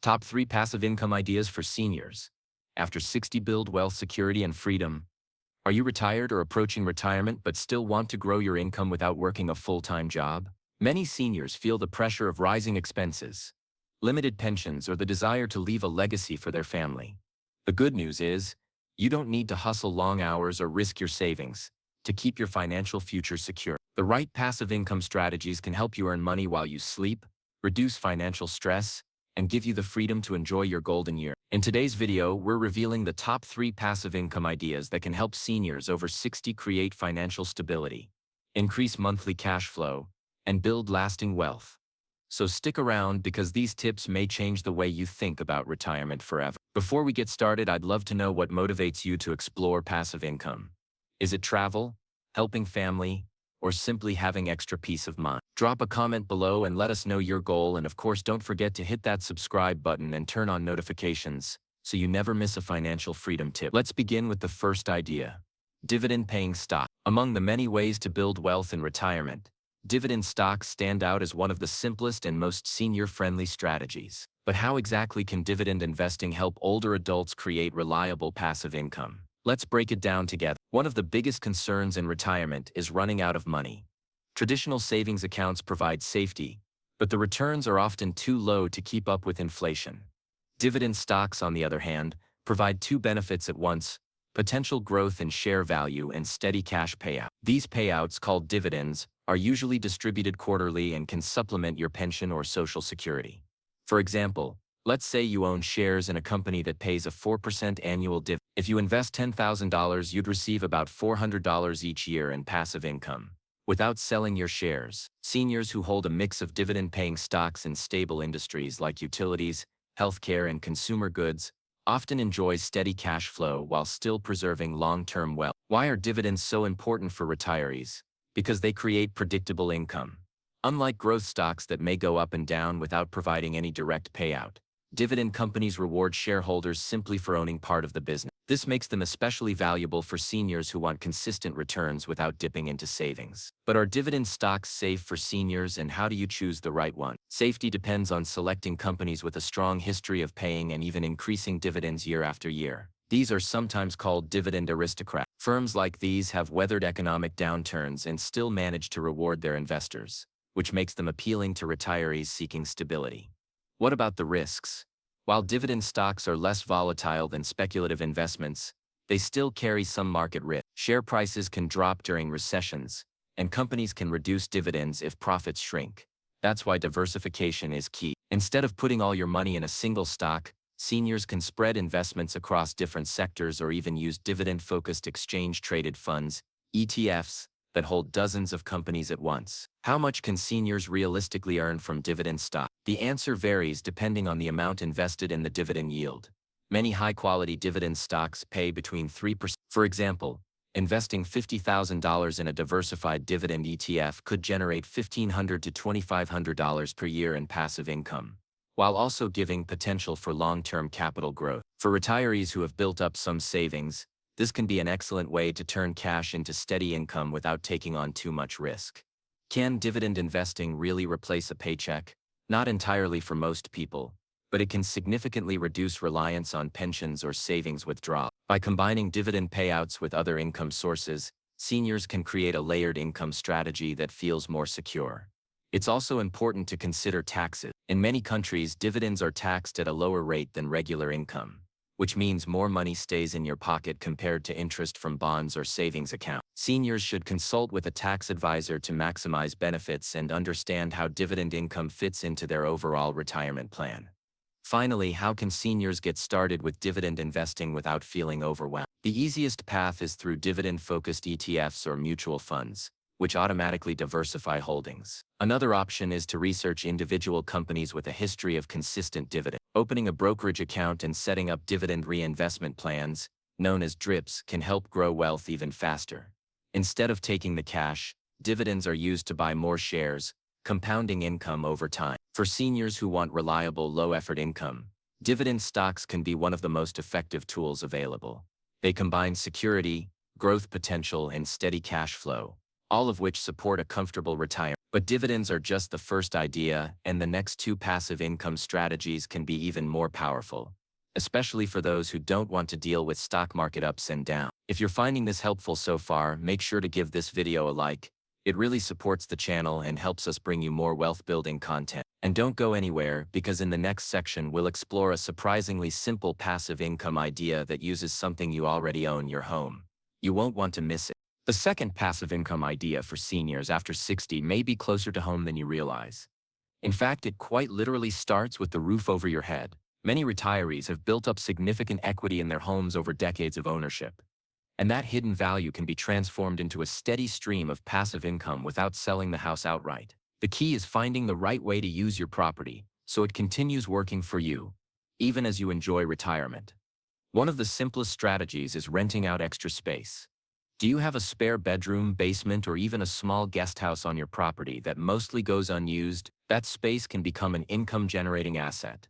Top 3 passive income ideas for seniors. After 60, build wealth, security, and freedom. Are you retired or approaching retirement but still want to grow your income without working a full-time job? Many seniors feel the pressure of rising expenses, limited pensions, or the desire to leave a legacy for their family. The good news is, you don't need to hustle long hours or risk your savings to keep your financial future secure. The right passive income strategies can help you earn money while you sleep, reduce financial stress, and give you the freedom to enjoy your golden year. In today's video, we're revealing the top 3 passive income ideas that can help seniors over 60 create financial stability, increase monthly cash flow, and build lasting wealth. So stick around because these tips may change the way you think about retirement forever. Before we get started, I'd love to know what motivates you to explore passive income. Is it travel, helping family, or simply having extra peace of mind? Drop a comment below and let us know your goal, and of course don't forget to hit that subscribe button and turn on notifications so you never miss a financial freedom tip. Let's begin with the first idea. Dividend-paying stock. Among the many ways to build wealth in retirement, dividend stocks stand out as one of the simplest and most senior-friendly strategies. But how exactly can dividend investing help older adults create reliable passive income? Let's break it down together. One of the biggest concerns in retirement is running out of money. Traditional savings accounts provide safety, but the returns are often too low to keep up with inflation. Dividend stocks, on the other hand, provide two benefits at once: potential growth in share value and steady cash payout. These payouts, called dividends, are usually distributed quarterly and can supplement your pension or Social Security. For example, let's say you own shares in a company that pays a 4% annual dividend. If you invest $10,000, you'd receive about $400 each year in passive income, without selling your shares. Seniors who hold a mix of dividend-paying stocks in stable industries like utilities, healthcare, and consumer goods often enjoy steady cash flow while still preserving long-term wealth. Why are dividends so important for retirees? Because they create predictable income. Unlike growth stocks that may go up and down without providing any direct payout, dividend companies reward shareholders simply for owning part of the business. This makes them especially valuable for seniors who want consistent returns without dipping into savings. But are dividend stocks safe for seniors, and how do you choose the right one? Safety depends on selecting companies with a strong history of paying and even increasing dividends year after year. These are sometimes called dividend aristocrats. Firms like these have weathered economic downturns and still manage to reward their investors, which makes them appealing to retirees seeking stability. What about the risks? While dividend stocks are less volatile than speculative investments, they still carry some market risk. Share prices can drop during recessions, and companies can reduce dividends if profits shrink. That's why diversification is key. Instead of putting all your money in a single stock, seniors can spread investments across different sectors or even use dividend-focused exchange-traded funds, ETFs, that hold dozens of companies at once. How much can seniors realistically earn from dividend stock? The answer varies depending on the amount invested in the dividend yield. Many high-quality dividend stocks pay between 3%. For example, investing $50,000 in a diversified dividend ETF could generate $1,500 to $2,500 per year in passive income, while also giving potential for long-term capital growth. For retirees who have built up some savings, this can be an excellent way to turn cash into steady income without taking on too much risk. Can dividend investing really replace a paycheck? Not entirely for most people, but it can significantly reduce reliance on pensions or savings withdrawal. By combining dividend payouts with other income sources, seniors can create a layered income strategy that feels more secure. It's also important to consider taxes. In many countries, dividends are taxed at a lower rate than regular income, which means more money stays in your pocket compared to interest from bonds or savings accounts. Seniors should consult with a tax advisor to maximize benefits and understand how dividend income fits into their overall retirement plan. Finally, how can seniors get started with dividend investing without feeling overwhelmed? The easiest path is through dividend-focused ETFs or mutual funds, which automatically diversify holdings. Another option is to research individual companies with a history of consistent dividend. Opening a brokerage account and setting up dividend reinvestment plans, known as DRIPs, can help grow wealth even faster. Instead of taking the cash, dividends are used to buy more shares, compounding income over time. For seniors who want reliable, low-effort income, dividend stocks can be one of the most effective tools available. They combine security, growth potential, and steady cash flow, all of which support a comfortable retirement. But dividends are just the first idea, and the next two passive income strategies can be even more powerful, especially for those who don't want to deal with stock market ups and downs. If you're finding this helpful so far, make sure to give this video a like. It really supports the channel and helps us bring you more wealth-building content. And don't go anywhere, because in the next section we'll explore a surprisingly simple passive income idea that uses something you already own: your home. You won't want to miss it. The second passive income idea for seniors after 60 may be closer to home than you realize. In fact, it quite literally starts with the roof over your head. Many retirees have built up significant equity in their homes over decades of ownership, and that hidden value can be transformed into a steady stream of passive income without selling the house outright. The key is finding the right way to use your property so it continues working for you, even as you enjoy retirement. One of the simplest strategies is renting out extra space. Do you have a spare bedroom, basement, or even a small guest house on your property that mostly goes unused? That space can become an income-generating asset.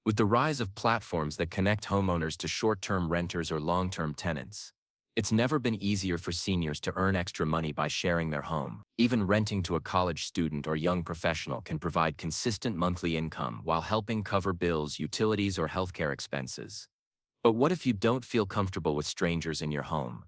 With the rise of platforms that connect homeowners to short-term renters or long-term tenants, it's never been easier for seniors to earn extra money by sharing their home. Even renting to a college student or young professional can provide consistent monthly income while helping cover bills, utilities, or healthcare expenses. But what if you don't feel comfortable with strangers in your home?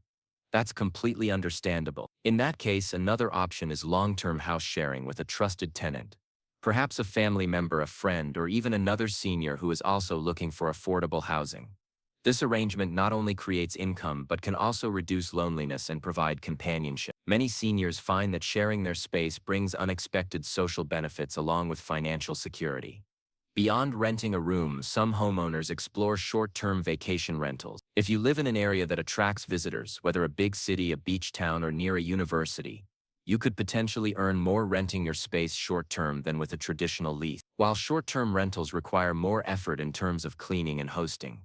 That's completely understandable. In that case, another option is long-term house sharing with a trusted tenant, perhaps a family member, a friend, or even another senior who is also looking for affordable housing. This arrangement not only creates income but can also reduce loneliness and provide companionship. Many seniors find that sharing their space brings unexpected social benefits along with financial security. Beyond renting a room, some homeowners explore short-term vacation rentals. If you live in an area that attracts visitors, whether a big city, a beach town, or near a university, you could potentially earn more renting your space short-term than with a traditional lease. While short-term rentals require more effort in terms of cleaning and hosting,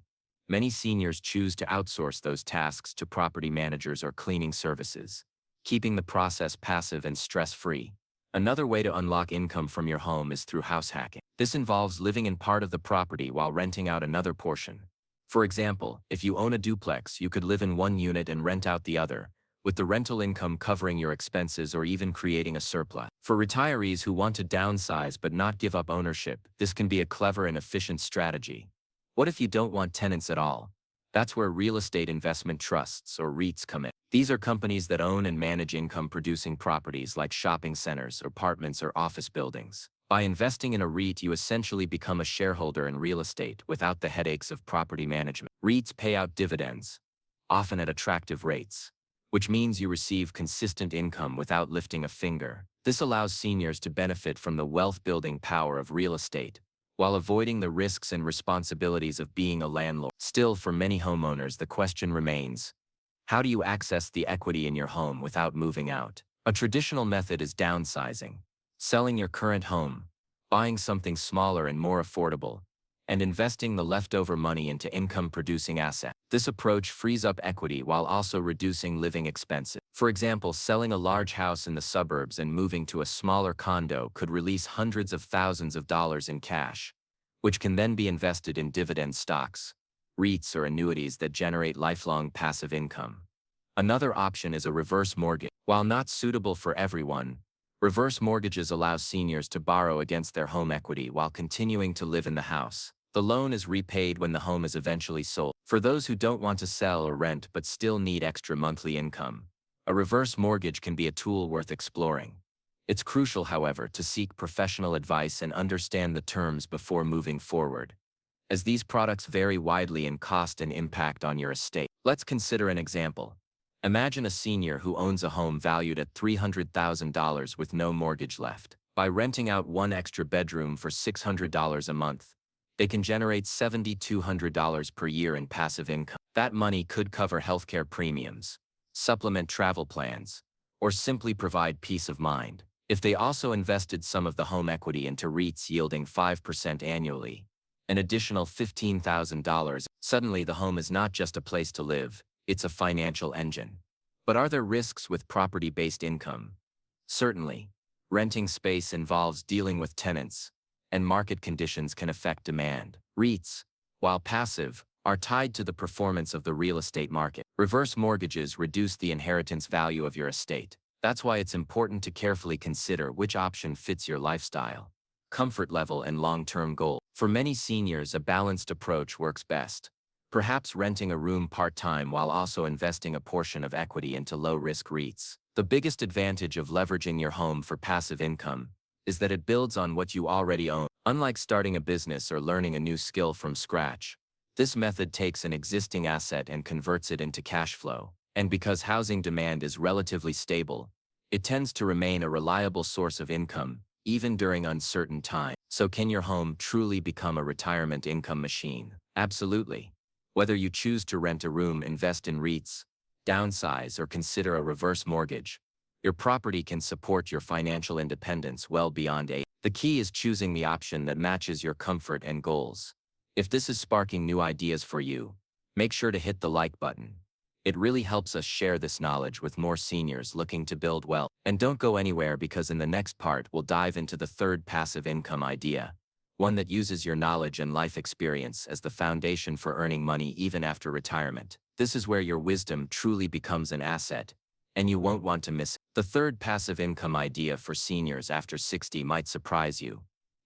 many seniors choose to outsource those tasks to property managers or cleaning services, keeping the process passive and stress-free. Another way to unlock income from your home is through house hacking. This involves living in part of the property while renting out another portion. For example, if you own a duplex, you could live in one unit and rent out the other, with the rental income covering your expenses or even creating a surplus. For retirees who want to downsize but not give up ownership, this can be a clever and efficient strategy. What if you don't want tenants at all? That's where real estate investment trusts, or REITs, come in. These are companies that own and manage income-producing properties like shopping centers, apartments, or office buildings. By investing in a REIT, you essentially become a shareholder in real estate without the headaches of property management. REITs pay out dividends, often at attractive rates, which means you receive consistent income without lifting a finger. This allows seniors to benefit from the wealth-building power of real estate, while avoiding the risks and responsibilities of being a landlord. Still, for many homeowners, the question remains: how do you access the equity in your home without moving out? A traditional method is downsizing, selling your current home, buying something smaller and more affordable, and investing the leftover money into income-producing assets. This approach frees up equity while also reducing living expenses. For example, selling a large house in the suburbs and moving to a smaller condo could release hundreds of thousands of dollars in cash, which can then be invested in dividend stocks, REITs, or annuities that generate lifelong passive income. Another option is a reverse mortgage. While not suitable for everyone, reverse mortgages allow seniors to borrow against their home equity while continuing to live in the house. The loan is repaid when the home is eventually sold. For those who don't want to sell or rent but still need extra monthly income, a reverse mortgage can be a tool worth exploring. It's crucial, however, to seek professional advice and understand the terms before moving forward, as these products vary widely in cost and impact on your estate. Let's consider an example. Imagine a senior who owns a home valued at $300,000 with no mortgage left. By renting out one extra bedroom for $600 a month, they can generate $7,200 per year in passive income. That money could cover healthcare premiums, supplement travel plans, or simply provide peace of mind. If they also invested some of the home equity into REITs yielding 5% annually, an additional $15,000, suddenly the home is not just a place to live, it's a financial engine. But are there risks with property-based income? Certainly. Renting space involves dealing with tenants, and market conditions can affect demand. REITs, while passive, are tied to the performance of the real estate market. Reverse mortgages reduce the inheritance value of your estate, That's why it's important to carefully consider which option fits your lifestyle, comfort level, and long-term goal. For many seniors, a balanced approach works best. Perhaps renting a room part-time while also investing a portion of equity into low-risk REITs. The biggest advantage of leveraging your home for passive income is that it builds on what you already own. Unlike starting a business or learning a new skill from scratch, this method takes an existing asset and converts it into cash flow. And because housing demand is relatively stable, it tends to remain a reliable source of income, even during uncertain times. So can your home truly become a retirement income machine? Absolutely. Whether you choose to rent a room, invest in REITs, downsize, or consider a reverse mortgage, your property can support your financial independence well beyond age. The key is choosing the option that matches your comfort and goals. If this is sparking new ideas for you, make sure to hit the like button. It really helps us share this knowledge with more seniors looking to build wealth. And don't go anywhere, because in the next part we'll dive into the third passive income idea, one that uses your knowledge and life experience as the foundation for earning money even after retirement. This is where your wisdom truly becomes an asset, and you won't want to miss it. The third passive income idea for seniors after 60 might surprise you,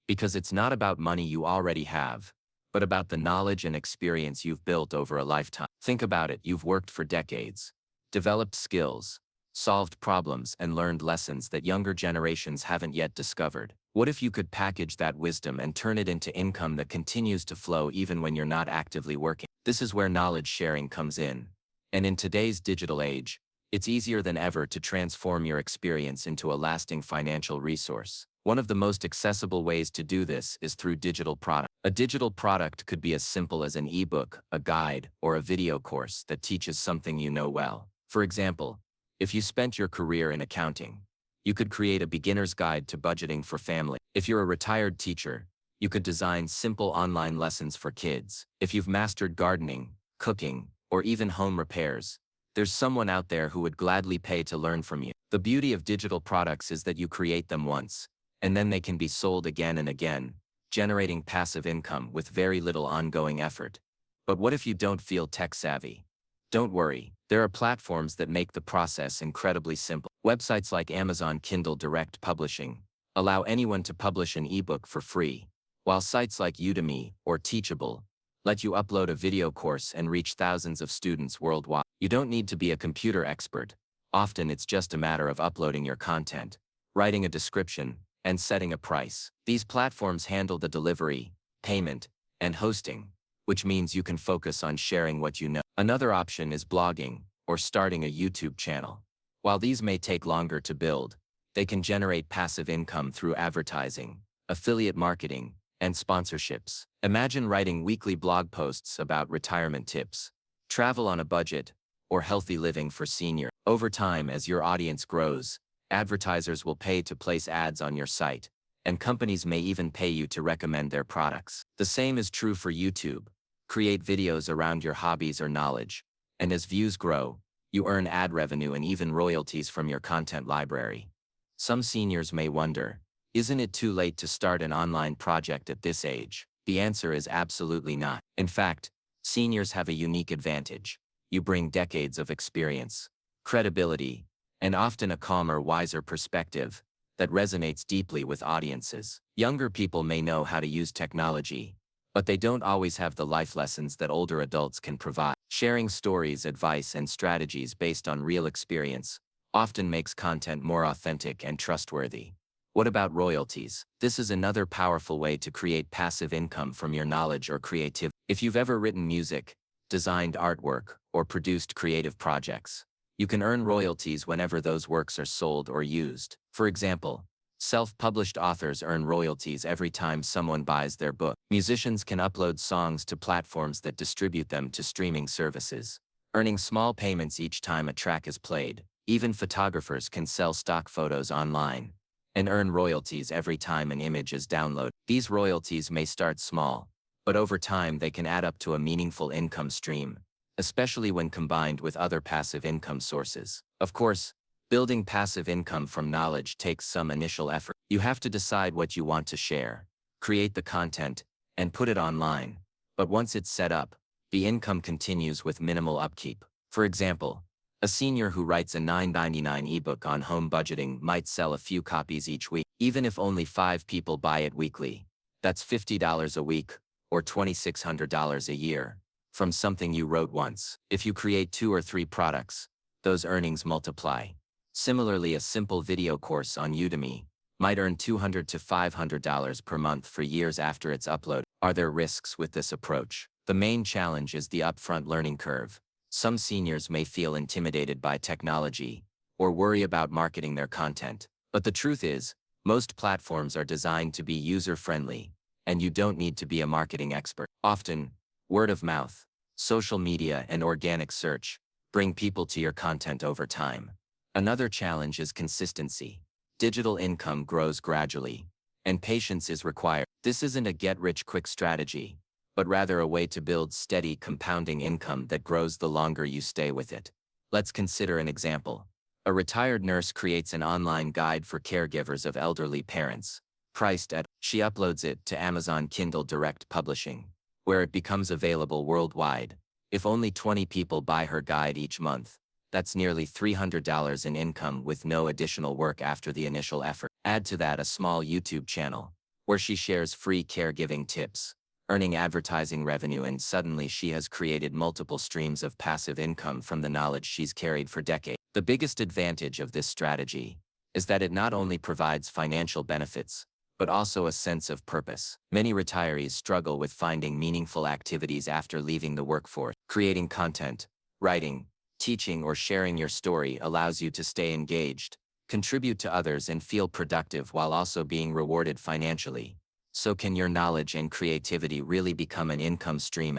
because it's not about money you already have, but about the knowledge and experience you've built over a lifetime. Think about it: you've worked for decades, developed skills, solved problems, and learned lessons that younger generations haven't yet discovered. What if you could package that wisdom and turn it into income that continues to flow even when you're not actively working? This is where knowledge sharing comes in. And in today's digital age, it's easier than ever to transform your experience into a lasting financial resource. One of the most accessible ways to do this is through digital products. A digital product could be as simple as an ebook, a guide, or a video course that teaches something you know well. For example, if you spent your career in accounting, you could create a beginner's guide to budgeting for family. If you're a retired teacher, you could design simple online lessons for kids. If you've mastered gardening, cooking, or even home repairs, there's someone out there who would gladly pay to learn from you. The beauty of digital products is that you create them once, and then they can be sold again and again, generating passive income with very little ongoing effort. But what if you don't feel tech savvy? Don't worry, there are platforms that make the process incredibly simple. Websites like Amazon Kindle Direct Publishing allow anyone to publish an ebook for free, while sites like Udemy or Teachable let you upload a video course and reach thousands of students worldwide. You don't need to be a computer expert. Often it's just a matter of uploading your content, writing a description, and setting a price. These platforms handle the delivery, payment, and hosting, which means you can focus on sharing what you know. Another option is blogging or starting a YouTube channel. While these may take longer to build, they can generate passive income through advertising, affiliate marketing, and sponsorships. Imagine writing weekly blog posts about retirement tips, travel on a budget, or healthy living for seniors. Over time, as your audience grows, advertisers will pay to place ads on your site, and companies may even pay you to recommend their products. The same is true for YouTube. Create videos around your hobbies or knowledge, and as views grow, you earn ad revenue and even royalties from your content library. Some seniors may wonder, isn't it too late to start an online project at this age? The answer is absolutely not. In fact, seniors have a unique advantage. You bring decades of experience, credibility, and often a calmer, wiser perspective that resonates deeply with audiences. Younger people may know how to use technology, but they don't always have the life lessons that older adults can provide. Sharing stories, advice, and strategies based on real experience often makes content more authentic and trustworthy. What about royalties? This is another powerful way to create passive income from your knowledge or creativity. If you've ever written music, designed artwork, or produced creative projects, you can earn royalties whenever those works are sold or used. For example, self-published authors earn royalties every time someone buys their book. Musicians can upload songs to platforms that distribute them to streaming services, earning small payments each time a track is played. Even photographers can sell stock photos online and earn royalties every time an image is downloaded. These royalties may start small, but over time they can add up to a meaningful income stream, especially when combined with other passive income sources. Of course, building passive income from knowledge takes some initial effort. You have to decide what you want to share, create the content, and put it online. But once it's set up, the income continues with minimal upkeep. For example, A senior who writes a $9.99 ebook on home budgeting might sell a few copies each week, even if only 5 people buy it weekly. That's $50 a week, or $2,600 a year, from something you wrote once. If you create 2 or 3 products, those earnings multiply. Similarly, a simple video course on Udemy might earn $200 to $500 per month for years after its upload. Are there risks with this approach? The main challenge is the upfront learning curve. Some seniors may feel intimidated by technology or worry about marketing their content. But the truth is, most platforms are designed to be user-friendly, and you don't need to be a marketing expert. Often, word of mouth, social media, and organic search bring people to your content over time. Another challenge is consistency. Digital income grows gradually, and patience is required. This isn't a get-rich-quick strategy, but rather a way to build steady, compounding income that grows the longer you stay with it. Let's consider an example. A retired nurse creates an online guide for caregivers of elderly parents, priced at. She uploads it to Amazon Kindle Direct Publishing, where it becomes available worldwide. If only 20 people buy her guide each month, that's nearly $300 in income with no additional work after the initial effort. Add to that a small YouTube channel, where she shares free caregiving tips, earning advertising revenue, and suddenly she has created multiple streams of passive income from the knowledge she's carried for decades. The biggest advantage of this strategy is that it not only provides financial benefits, but also a sense of purpose. Many retirees struggle with finding meaningful activities after leaving the workforce. Creating content, writing, teaching, or sharing your story allows you to stay engaged, contribute to others, and feel productive while also being rewarded financially. So can your knowledge and creativity really become an income stream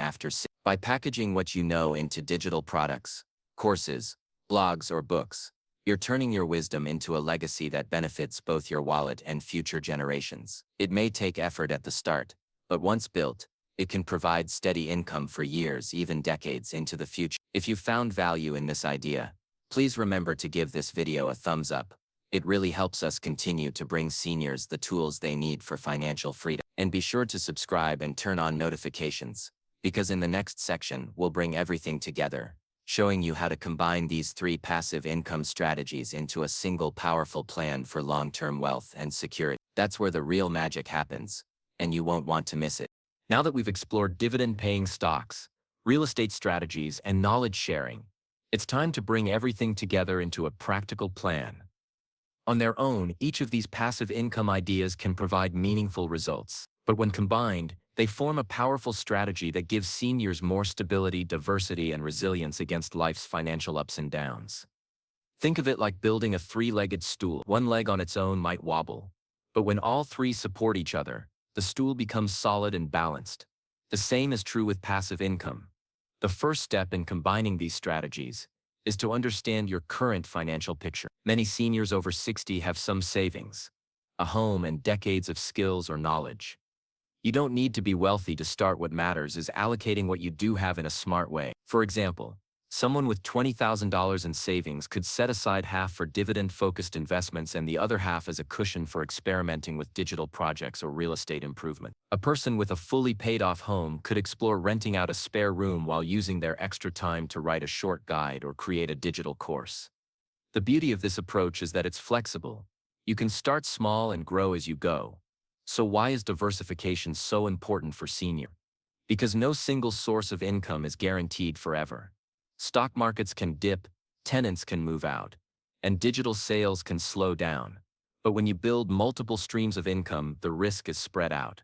by packaging what you know into digital products, courses, blogs, or books? You're turning your wisdom into a legacy that benefits both your wallet and future generations. It may take effort at the start, but once built, it can provide steady income for years, even decades into the future. If you found value in this idea, please remember to give this video a thumbs up. It really helps us continue to bring seniors the tools they need for financial freedom. And be sure to subscribe and turn on notifications, because in the next section, we'll bring everything together, showing you how to combine these 3 passive income strategies into a single powerful plan for long-term wealth and security. That's where the real magic happens, and you won't want to miss it. Now that we've explored dividend-paying stocks, real estate strategies, and knowledge sharing, it's time to bring everything together into a practical plan. On their own, each of these passive income ideas can provide meaningful results, but when combined, they form a powerful strategy that gives seniors more stability, diversity, and resilience against life's financial ups and downs. Think of it like building a 3-legged stool. One leg on its own might wobble, but when all 3 support each other, the stool becomes solid and balanced. The same is true with passive income. The first step in combining these strategies is to understand your current financial picture. Many seniors over 60 have some savings, a home, and decades of skills or knowledge. You don't need to be wealthy to start. What matters is allocating what you do have in a smart way. For example, someone with $20,000 in savings could set aside half for dividend-focused investments and the other half as a cushion for experimenting with digital projects or real estate improvement. A person with a fully paid-off home could explore renting out a spare room while using their extra time to write a short guide or create a digital course. The beauty of this approach is that it's flexible. You can start small and grow as you go. So why is diversification so important for seniors? Because no single source of income is guaranteed forever. Stock markets can dip, tenants can move out, and digital sales can slow down. But when you build multiple streams of income, the risk is spread out.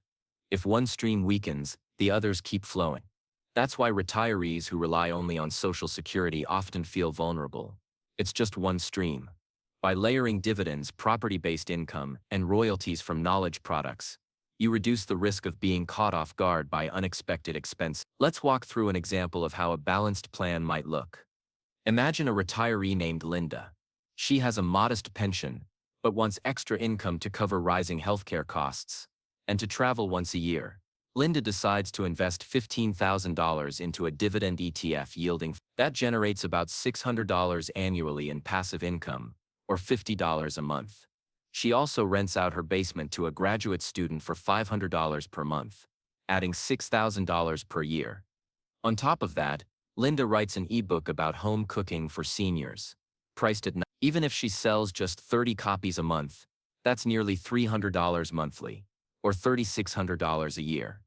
If one stream weakens, the others keep flowing. That's why retirees who rely only on Social Security often feel vulnerable. It's just one stream. By layering dividends, property-based income, and royalties from knowledge products, you reduce the risk of being caught off guard by unexpected expenses. Let's walk through an example of how a balanced plan might look. Imagine a retiree named Linda. She has a modest pension, but wants extra income to cover rising healthcare costs and to travel once a year. Linda decides to invest $15,000 into a dividend ETF yielding. That generates about $600 annually in passive income, or $50 a month. She also rents out her basement to a graduate student for $500 per month, adding $6,000 per year. On top of that, Linda writes an ebook about home cooking for seniors. Priced at even if she sells just 30 copies a month, that's nearly $300 monthly, or $3,600 a year.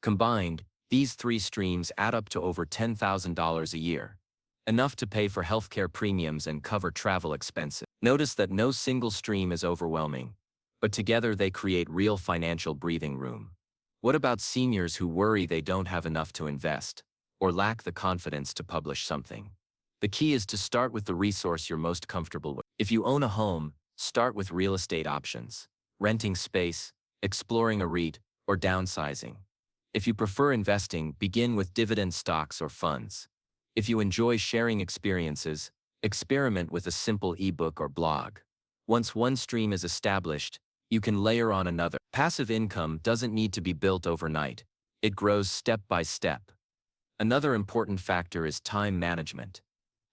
Combined, these three streams add up to over $10,000 a year, enough to pay for healthcare premiums and cover travel expenses. Notice that no single stream is overwhelming, but together they create real financial breathing room. What about seniors who worry they don't have enough to invest, or lack the confidence to publish something? The key is to start with the resource you're most comfortable with. If you own a home, start with real estate options, renting space, exploring a REIT, or downsizing. If you prefer investing, begin with dividend stocks or funds. If you enjoy sharing experiences, experiment with a simple ebook or blog. Once one stream is established, you can layer on another. Passive income doesn't need to be built overnight. It grows step by step. Another important factor is time management.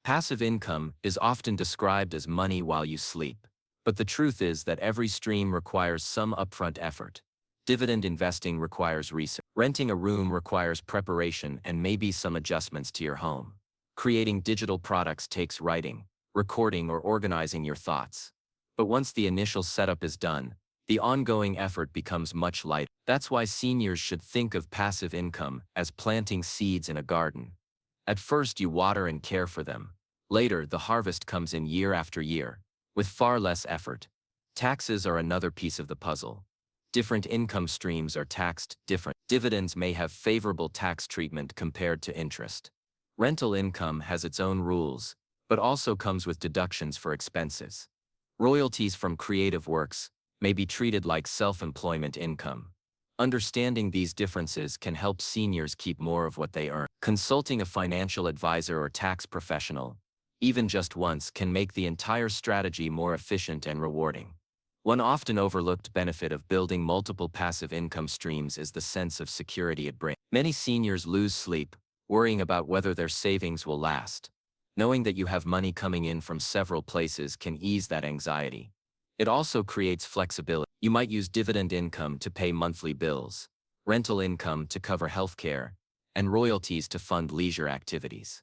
Passive income is often described as money while you sleep. But the truth is that every stream requires some upfront effort. Dividend investing requires research. Renting a room requires preparation and maybe some adjustments to your home. Creating digital products takes writing, recording, or organizing your thoughts. But once the initial setup is done, the ongoing effort becomes much lighter. That's why seniors should think of passive income as planting seeds in a garden. At first you water and care for them. Later, the harvest comes in year after year, with far less effort. Taxes are another piece of the puzzle. Different income streams are taxed different. Dividends may have favorable tax treatment compared to interest. Rental income has its own rules, but also comes with deductions for expenses. Royalties from creative works may be treated like self-employment income. Understanding these differences can help seniors keep more of what they earn. Consulting a financial advisor or tax professional, even just once, can make the entire strategy more efficient and rewarding. One often overlooked benefit of building multiple passive income streams is the sense of security it brings. Many seniors lose sleep, worrying about whether their savings will last. Knowing that you have money coming in from several places can ease that anxiety. It also creates flexibility. You might use dividend income to pay monthly bills, rental income to cover healthcare, and royalties to fund leisure activities.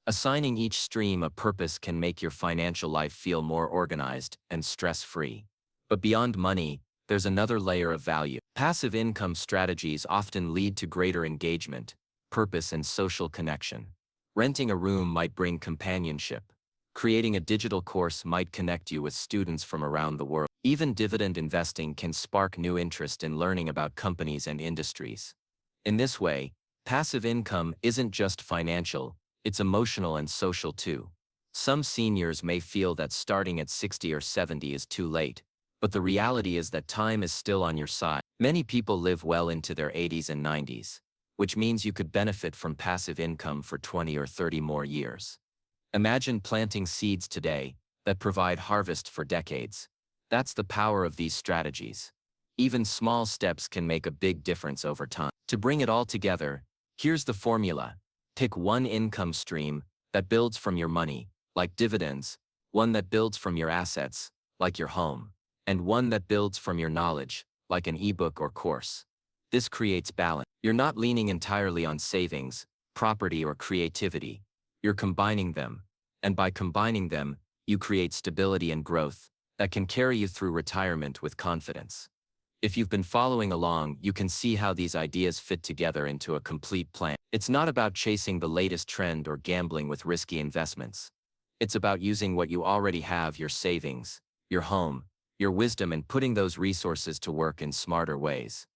Assigning each stream a purpose can make your financial life feel more organized and stress-free. But beyond money, there's another layer of value. Passive income strategies often lead to greater engagement, purpose, and social connection. Renting a room might bring companionship. Creating a digital course might connect you with students from around the world. Even dividend investing can spark new interest in learning about companies and industries. In this way, passive income isn't just financial, it's emotional and social too. Some seniors may feel that starting at 60 or 70 is too late, but the reality is that time is still on your side. Many people live well into their 80s and 90s, which means you could benefit from passive income for 20 or 30 more years. Imagine planting seeds today that provide harvest for decades. That's the power of these strategies. Even small steps can make a big difference over time. To bring it all together, here's the formula. Pick one income stream that builds from your money, like dividends, one that builds from your assets, like your home, and one that builds from your knowledge, like an ebook or course. This creates balance. You're not leaning entirely on savings, property, or creativity. You're combining them, and by combining them, you create stability and growth that can carry you through retirement with confidence. If you've been following along, you can see how these ideas fit together into a complete plan. It's not about chasing the latest trend or gambling with risky investments. It's about using what you already have: your savings, your home, your wisdom, and putting those resources to work in smarter ways.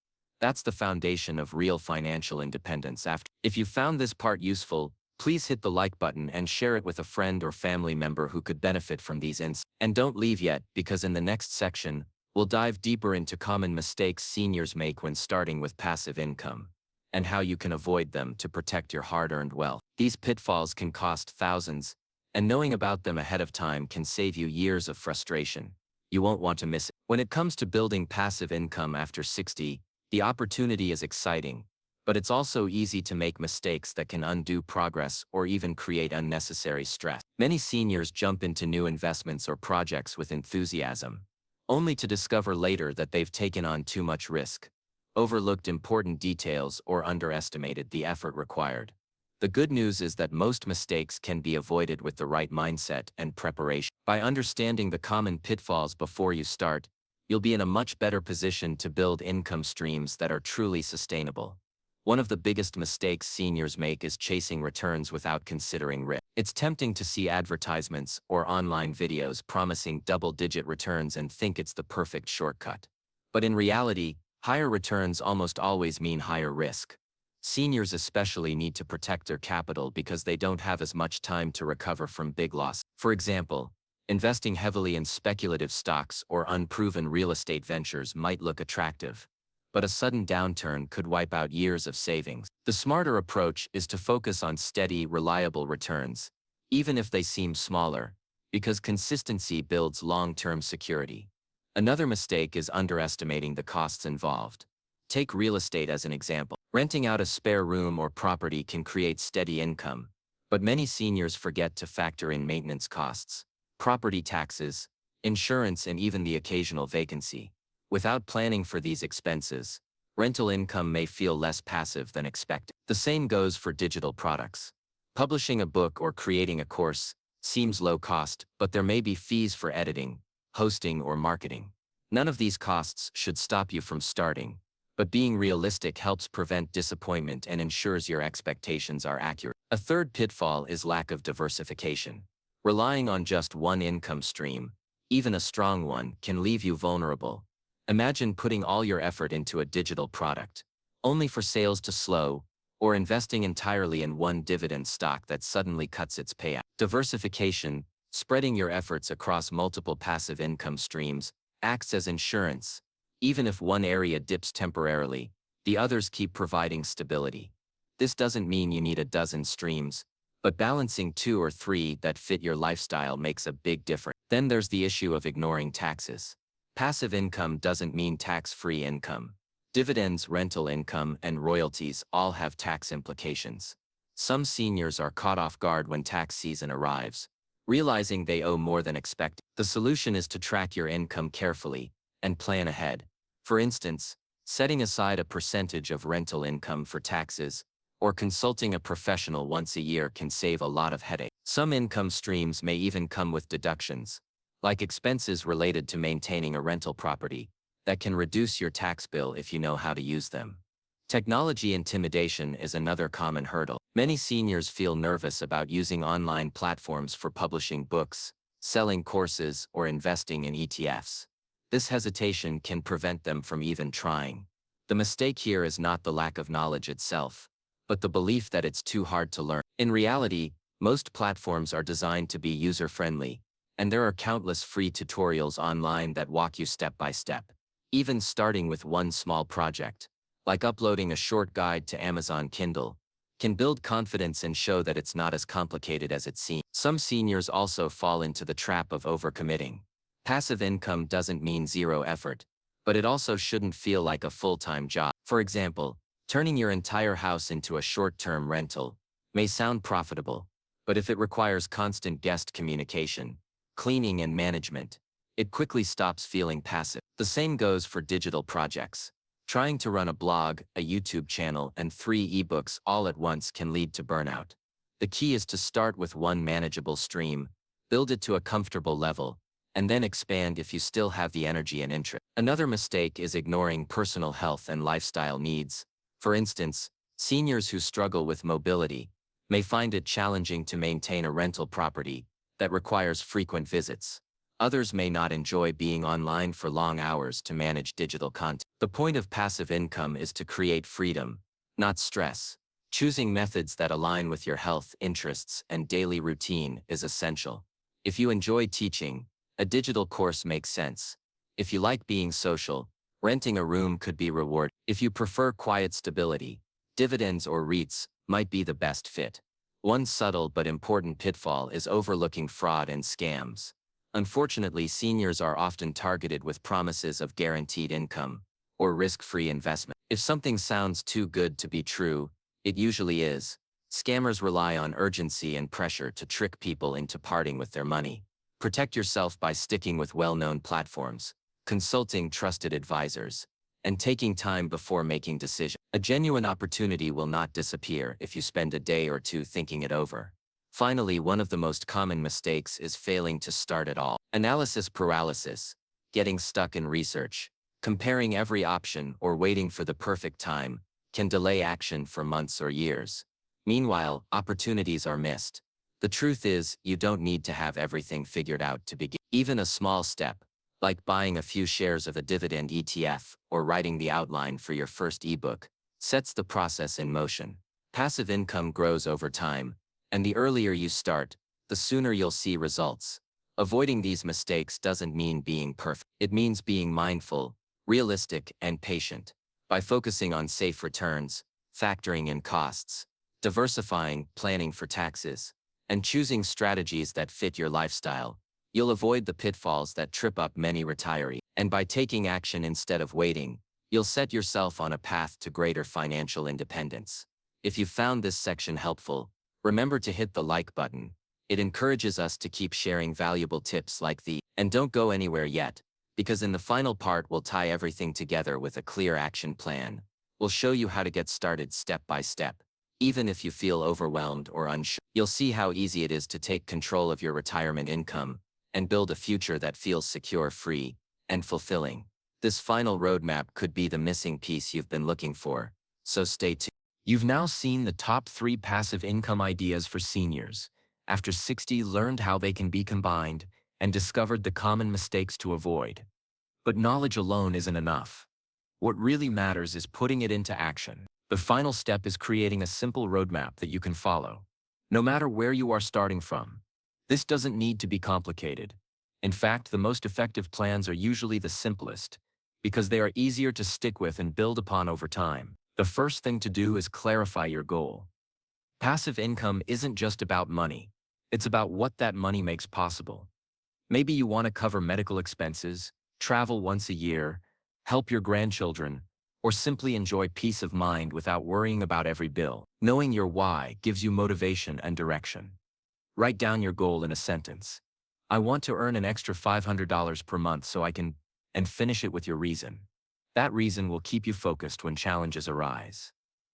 That's the foundation of real financial independence. If you found this part useful, please hit the like button and share it with a friend or family member who could benefit from these insights. And don't leave yet, because in the next section, we'll dive deeper into common mistakes seniors make when starting with passive income, and how you can avoid them to protect your hard-earned wealth. These pitfalls can cost thousands, and knowing about them ahead of time can save you years of frustration. You won't want to miss it. When it comes to building passive income after 60, the opportunity is exciting, but it's also easy to make mistakes that can undo progress or even create unnecessary stress. Many seniors jump into new investments or projects with enthusiasm, only to discover later that they've taken on too much risk, overlooked important details, or underestimated the effort required. The good news is that most mistakes can be avoided with the right mindset and preparation. By understanding the common pitfalls before you start, you'll be in a much better position to build income streams that are truly sustainable. One of the biggest mistakes seniors make is chasing returns without considering risk. It's tempting to see advertisements or online videos promising double-digit returns and think it's the perfect shortcut. But in reality, higher returns almost always mean higher risk. Seniors especially need to protect their capital because they don't have as much time to recover from big losses. For example, investing heavily in speculative stocks or unproven real estate ventures might look attractive, but a sudden downturn could wipe out years of savings. The smarter approach is to focus on steady, reliable returns, even if they seem smaller, because consistency builds long-term security. Another mistake is underestimating the costs involved. Take real estate as an example. Renting out a spare room or property can create steady income, but many seniors forget to factor in maintenance costs, property taxes, insurance, and even the occasional vacancy. Without planning for these expenses, rental income may feel less passive than expected. The same goes for digital products. Publishing a book or creating a course seems low cost, but there may be fees for editing, hosting, or marketing. None of these costs should stop you from starting, but being realistic helps prevent disappointment and ensures your expectations are accurate. A third pitfall is lack of diversification. Relying on just one income stream, even a strong one, can leave you vulnerable. Imagine putting all your effort into a digital product, only for sales to slow, or investing entirely in one dividend stock that suddenly cuts its payout. Diversification, spreading your efforts across multiple passive income streams, acts as insurance. Even if one area dips temporarily, the others keep providing stability. This doesn't mean you need a dozen streams, but balancing 2 or 3 that fit your lifestyle makes a big difference. Then there's the issue of ignoring taxes. Passive income doesn't mean tax-free income. Dividends, rental income, and royalties all have tax implications. Some seniors are caught off guard when tax season arrives, realizing they owe more than expected. The solution is to track your income carefully and plan ahead. For instance, setting aside a percentage of rental income for taxes or consulting a professional once a year can save a lot of headache. Some income streams may even come with deductions, like expenses related to maintaining a rental property, that can reduce your tax bill if you know how to use them. Technology intimidation is another common hurdle. Many seniors feel nervous about using online platforms for publishing books, selling courses, or investing in ETFs. This hesitation can prevent them from even trying. The mistake here is not the lack of knowledge itself, but the belief that it's too hard to learn. In reality, most platforms are designed to be user-friendly, and there are countless free tutorials online that walk you step by step. Even starting with one small project, like uploading a short guide to Amazon Kindle, can build confidence and show that it's not as complicated as it seems. Some seniors also fall into the trap of overcommitting. Passive income doesn't mean zero effort, but it also shouldn't feel like a full-time job. For example, turning your entire house into a short-term rental may sound profitable, but if it requires constant guest communication, cleaning, and management, it quickly stops feeling passive. The same goes for digital projects. Trying to run a blog, a YouTube channel, and 3 ebooks all at once can lead to burnout. The key is to start with one manageable stream, build it to a comfortable level, and then expand if you still have the energy and interest. Another mistake is ignoring personal health and lifestyle needs. For instance, seniors who struggle with mobility may find it challenging to maintain a rental property that requires frequent visits. Others may not enjoy being online for long hours to manage digital content. The point of passive income is to create freedom, not stress. Choosing methods that align with your health, interests, and daily routine is essential. If you enjoy teaching, a digital course makes sense. If you like being social, renting a room could be rewarding. If you prefer quiet stability, dividends or REITs might be the best fit. One subtle but important pitfall is overlooking fraud and scams. Unfortunately, seniors are often targeted with promises of guaranteed income or risk-free investment. If something sounds too good to be true, it usually is. Scammers rely on urgency and pressure to trick people into parting with their money. Protect yourself by sticking with well-known platforms, consulting trusted advisors, and taking time before making decisions. A genuine opportunity will not disappear if you spend a day or two thinking it over. Finally, one of the most common mistakes is failing to start at all. Analysis paralysis, getting stuck in research, comparing every option or waiting for the perfect time, can delay action for months or years. Meanwhile, opportunities are missed. The truth is, you don't need to have everything figured out to begin. Even a small step, like buying a few shares of a dividend ETF or writing the outline for your first ebook, sets the process in motion. Passive income grows over time, and the earlier you start, the sooner you'll see results. Avoiding these mistakes doesn't mean being perfect. It means being mindful, realistic, and patient. By focusing on safe returns, factoring in costs, diversifying, planning for taxes, and choosing strategies that fit your lifestyle, you'll avoid the pitfalls that trip up many retirees. And by taking action instead of waiting, you'll set yourself on a path to greater financial independence. If you found this section helpful, remember to hit the like button. It encourages us to keep sharing valuable tips like these. And don't go anywhere yet, because in the final part we'll tie everything together with a clear action plan. We'll show you how to get started step by step. Even if you feel overwhelmed or unsure, you'll see how easy it is to take control of your retirement income and build a future that feels secure, free, and fulfilling. This final roadmap could be the missing piece you've been looking for, so stay tuned. You've now seen the top 3 passive income ideas for seniors. After 60, learned how they can be combined and discovered the common mistakes to avoid. But knowledge alone isn't enough. What really matters is putting it into action. The final step is creating a simple roadmap that you can follow, no matter where you are starting from. This doesn't need to be complicated. In fact, the most effective plans are usually the simplest, because they are easier to stick with and build upon over time. The first thing to do is clarify your goal. Passive income isn't just about money. It's about what that money makes possible. Maybe you want to cover medical expenses, travel once a year, help your grandchildren, or simply enjoy peace of mind without worrying about every bill. Knowing your why gives you motivation and direction. Write down your goal in a sentence. I want to earn an extra $500 per month so I can, and finish it with your reason. That reason will keep you focused when challenges arise.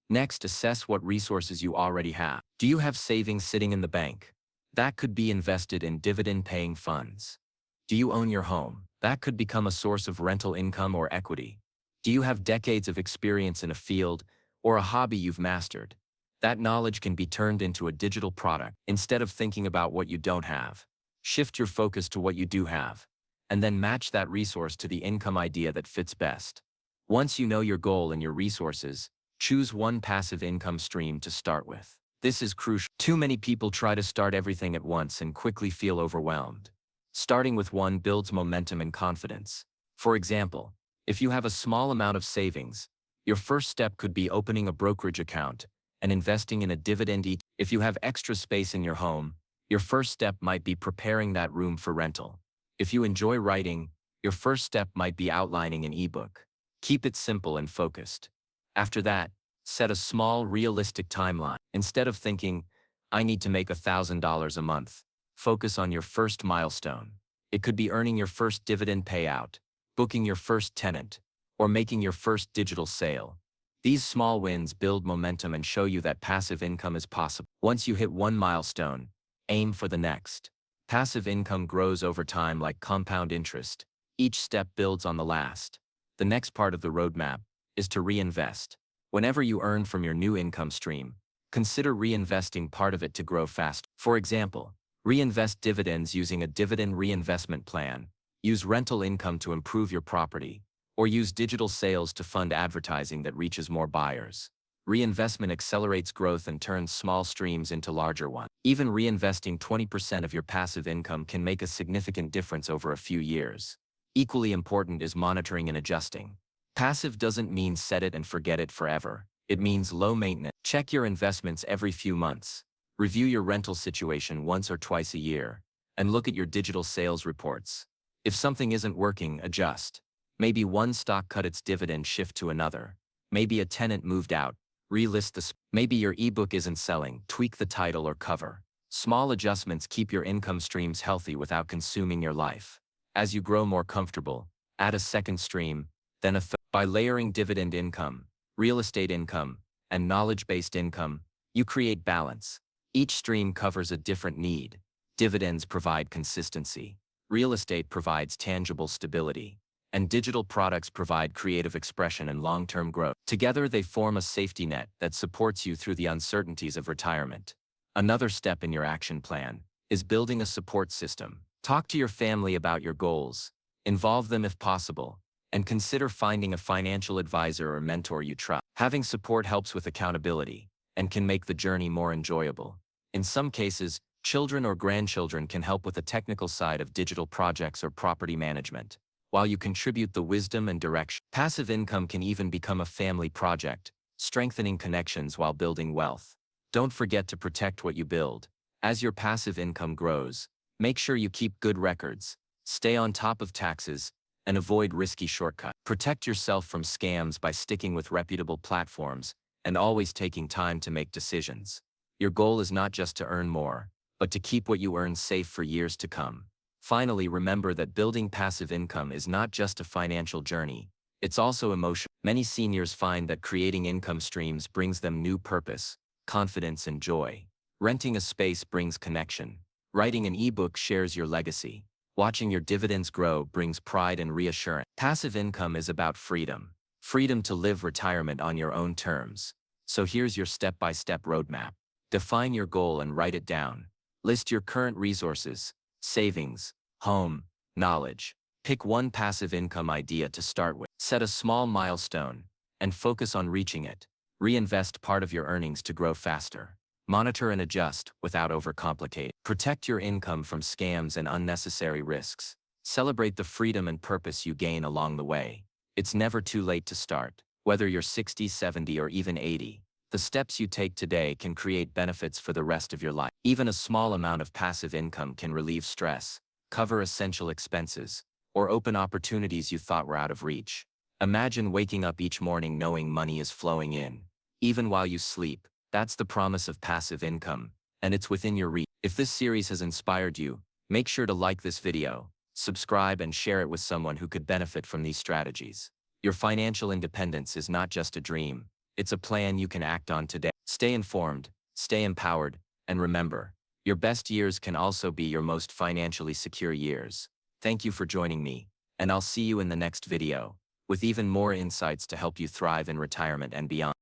Next, assess what resources you already have. Do you have savings sitting in the bank? That could be invested in dividend-paying funds. Do you own your home? That could become a source of rental income or equity. Do you have decades of experience in a field or a hobby you've mastered? That knowledge can be turned into a digital product. Instead of thinking about what you don't have, shift your focus to what you do have, and then match that resource to the income idea that fits best. Once you know your goal and your resources, choose one passive income stream to start with. This is crucial. Too many people try to start everything at once and quickly feel overwhelmed. Starting with one builds momentum and confidence. For example, if you have a small amount of savings, your first step could be opening a brokerage account and investing in a dividend ETF. If you have extra space in your home, your first step might be preparing that room for rental. If you enjoy writing, your first step might be outlining an ebook. Keep it simple and focused. After that, set a small, realistic timeline. Instead of thinking, I need to make $1,000 a month, focus on your first milestone. It could be earning your first dividend payout, booking your first tenant, or making your first digital sale. These small wins build momentum and show you that passive income is possible. Once you hit one milestone, aim for the next. Passive income grows over time like compound interest. Each step builds on the last. The next part of the roadmap is to reinvest. Whenever you earn from your new income stream, consider reinvesting part of it to grow fast. For example, reinvest dividends using a dividend reinvestment plan, use rental income to improve your property, or use digital sales to fund advertising that reaches more buyers. Reinvestment accelerates growth and turns small streams into larger ones. Even reinvesting 20% of your passive income can make a significant difference over a few years. Equally important is monitoring and adjusting. Passive doesn't mean set it and forget it forever. It means low maintenance. Check your investments every few months. Review your rental situation once or twice a year, and look at your digital sales reports. If something isn't working, adjust. Maybe one stock cut its dividend, shift to another. Maybe a tenant moved out, relist the maybe your ebook isn't selling, tweak the title or cover. Small adjustments keep your income streams healthy without consuming your life. As you grow more comfortable, add a second stream, then a third. By layering dividend income, real estate income, and knowledge-based income, you create balance. Each stream covers a different need. Dividends provide consistency. Real estate provides tangible stability. And digital products provide creative expression and long-term growth. Together, they form a safety net that supports you through the uncertainties of retirement. Another step in your action plan is building a support system. Talk to your family about your goals, involve them if possible, and consider finding a financial advisor or mentor you trust. Having support helps with accountability and can make the journey more enjoyable. In some cases, children or grandchildren can help with the technical side of digital projects or property management, while you contribute the wisdom and direction. Passive income can even become a family project, strengthening connections while building wealth. Don't forget to protect what you build. As your passive income grows, make sure you keep good records, stay on top of taxes, and avoid risky shortcuts. Protect yourself from scams by sticking with reputable platforms and always taking time to make decisions. Your goal is not just to earn more, but to keep what you earn safe for years to come. Finally, remember that building passive income is not just a financial journey, it's also emotional. Many seniors find that creating income streams brings them new purpose, confidence, and joy. Renting a space brings connection. Writing an ebook shares your legacy. Watching your dividends grow brings pride and reassurance. Passive income is about freedom. Freedom to live retirement on your own terms. So here's your step-by-step roadmap. Define your goal and write it down. List your current resources, savings, home, knowledge. Pick one passive income idea to start with. Set a small milestone and focus on reaching it. Reinvest part of your earnings to grow faster. Monitor and adjust without overcomplicating. Protect your income from scams and unnecessary risks. Celebrate the freedom and purpose you gain along the way. It's never too late to start. Whether you're 60, 70, or even 80, the steps you take today can create benefits for the rest of your life. Even a small amount of passive income can relieve stress, cover essential expenses, or open opportunities you thought were out of reach. Imagine waking up each morning knowing money is flowing in, even while you sleep. That's the promise of passive income, and it's within your reach. If this series has inspired you, make sure to like this video, subscribe, and share it with someone who could benefit from these strategies. Your financial independence is not just a dream, it's a plan you can act on today. Stay informed, stay empowered, and remember, your best years can also be your most financially secure years. Thank you for joining me, and I'll see you in the next video, with even more insights to help you thrive in retirement and beyond.